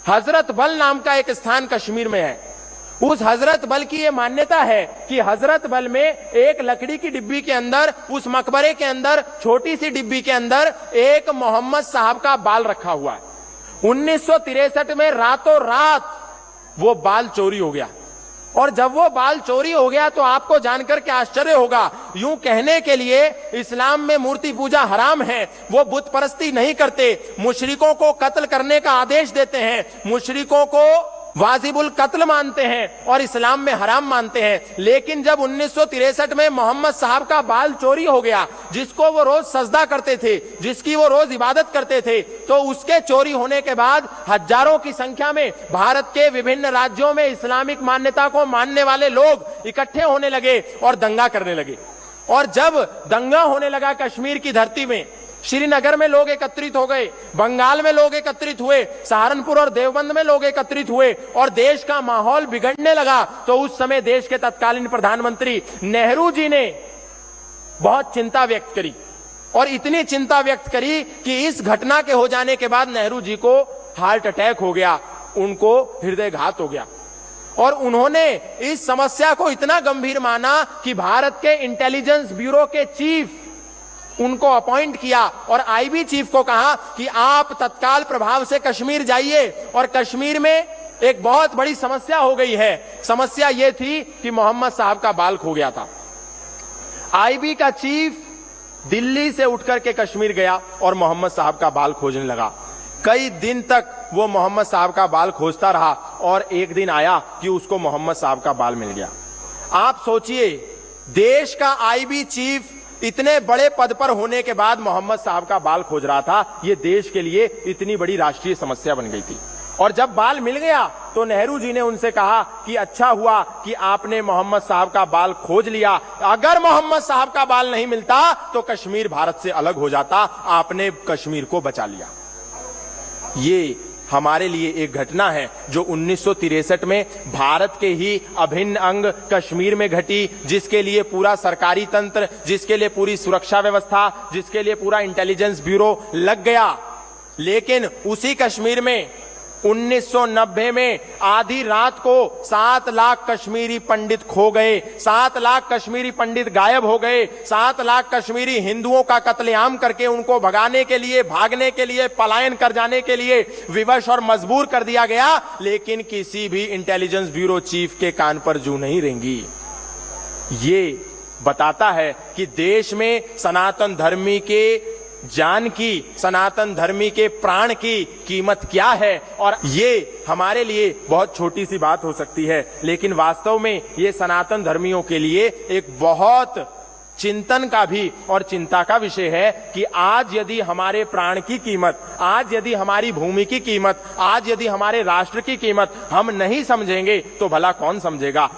हजरत बल नाम का एक स्थान कश्मीर में है। उस हजरत बल की यह मान्यता है कि हजरत बल में एक लकड़ी की डिब्बी के अंदर, उस मकबरे के अंदर, छोटी सी डिब्बी के अंदर एक मोहम्मद साहब का बाल रखा हुआ है। 1963 में रातों रात वो बाल चोरी हो गया, और जब वो बाल चोरी हो गया तो आपको जानकर के आश्चर्य होगा, यूं कहने के लिए इस्लाम में मूर्ति पूजा हराम है, वो बुत परस्ती नहीं करते, मुशरिकों को कत्ल करने का आदेश देते हैं, मुशरिकों को वाजिबुल कत्ल मानते हैं और इस्लाम में हराम मानते हैं। लेकिन जब 1963 में मोहम्मद साहब का बाल चोरी हो गया, जिसको वो रोज सजदा करते थे, जिसकी वो रोज इबादत करते थे, तो उसके चोरी होने के बाद हजारों की संख्या में भारत के विभिन्न राज्यों में इस्लामिक मान्यता को मानने वाले लोग इकट्ठे होने लगे और दंगा करने लगे। और जब दंगा होने लगा कश्मीर की धरती में, श्रीनगर में लोग एकत्रित हो गए, बंगाल में लोग एकत्रित हुए, सहारनपुर और देवबंद में लोग एकत्रित हुए और देश का माहौल बिगड़ने लगा, तो उस समय देश के तत्कालीन प्रधानमंत्री नेहरू जी ने बहुत चिंता व्यक्त करी, और इतनी चिंता व्यक्त करी कि इस घटना के हो जाने के बाद नेहरू जी को हार्ट अटैक हो गया, उनको हृदयघात हो गया। और उन्होंने इस समस्या को इतना गंभीर माना कि भारत के इंटेलिजेंस ब्यूरो के चीफ उनको अपॉइंट किया और आईबी चीफ को कहा कि आप तत्काल प्रभाव से कश्मीर जाइए, और कश्मीर में एक बहुत बड़ी समस्या हो गई है। समस्या यह थी कि मोहम्मद साहब का बाल खो गया था। आईबी का चीफ दिल्ली से उठकर के कश्मीर गया और मोहम्मद साहब का बाल खोजने लगा। कई दिन तक वो मोहम्मद साहब का बाल खोजता रहा और एक दिन आया कि उसको मोहम्मद साहब का बाल मिल गया। आप सोचिए, देश का आईबी चीफ इतने बड़े पद पर होने के बाद मोहम्मद साहब का बाल खोज रहा था, ये देश के लिए इतनी बड़ी राष्ट्रीय समस्या बन गई थी। और जब बाल मिल गया तो नेहरू जी ने उनसे कहा कि अच्छा हुआ कि आपने मोहम्मद साहब का बाल खोज लिया, अगर मोहम्मद साहब का बाल नहीं मिलता तो कश्मीर भारत से अलग हो जाता, आपने कश्मीर को बचा लिया। ये हमारे लिए एक घटना है जो 1963 में भारत के ही अभिन्न अंग कश्मीर में घटी, जिसके लिए पूरा सरकारी तंत्र, जिसके लिए पूरी सुरक्षा व्यवस्था, जिसके लिए पूरा इंटेलिजेंस ब्यूरो लग गया। लेकिन उसी कश्मीर में 1990 में आधी रात को 7 लाख कश्मीरी पंडित खो गए, 7 लाख कश्मीरी पंडित गायब हो गए, 7 लाख कश्मीरी हिंदुओं का कत्लेआम करके उनको भगाने के लिए, भागने के लिए, पलायन कर जाने के लिए विवश और मजबूर कर दिया गया। लेकिन किसी भी इंटेलिजेंस ब्यूरो चीफ के कान पर जू नहीं रेंगी। ये बताता है कि देश में सनातन धर्मी के जान की, सनातन धर्मी के प्राण की कीमत क्या है। और ये हमारे लिए बहुत छोटी सी बात हो सकती है, लेकिन वास्तव में ये सनातन धर्मियों के लिए एक बहुत चिंतन का भी और चिंता का विषय है कि आज यदि हमारे प्राण की कीमत, आज यदि हमारी भूमि की कीमत, आज यदि हमारे राष्ट्र की कीमत हम नहीं समझेंगे तो भला कौन समझेगा।